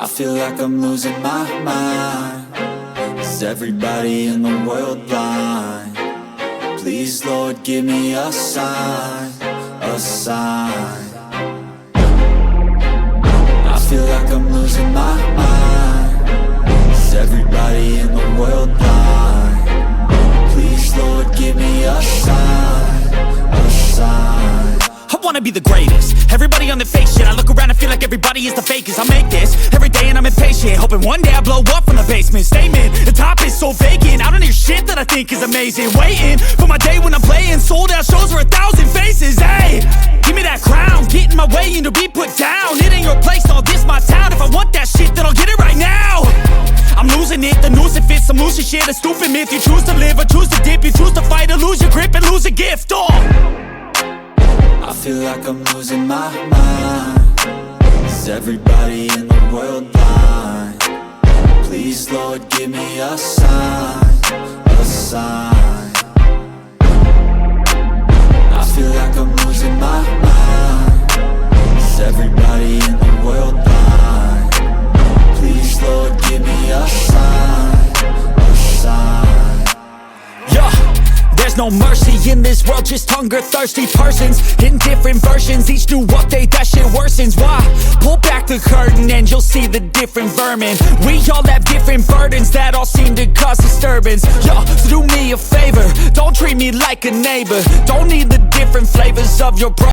I feel like I'm losing my mind. Is everybody in the world blind? Please, Lord, give me a sign, a sign. I feel like I'm losing my mind. Is everybody in the world blind? Please, Lord, give me a sign, a sign. I wanna be the greatest. Everybody on the fake shit. I look around and feel like everybody is the fakest. I make this every day and I'm impatient, hoping one day I blow up from the basement. Statement, the top is so vacant. I don't hear shit that I think is amazing. Waiting for my day when I'm playing sold out shows for 1,000 faces. Hey, give me that crown, get in my way and to be put down. It ain't your place, all this my town. If I want that shit, then I'll get it right now. I'm losing it, the noose it fits. I'm losing shit, a stupid myth. You choose to live or choose to dip. You choose to fight or lose your grip and lose a gift. I feel like I'm losing my mind. Is everybody in the world blind? Please, Lord, give me a sign, a sign. I feel like I'm losing my mind. Is everybody in the world blind? Please, Lord, give me a sign, a sign. Yeah. There's no mercy in this world, just hunger-thirsty persons in different versions. Each new update, that shit worsens. Why? Pull back the curtain and you'll see the different vermin. We all have different burdens that all seem to cause disturbance. Yo, so do me a favor, don't treat me like a neighbor. Don't need the different flavors of your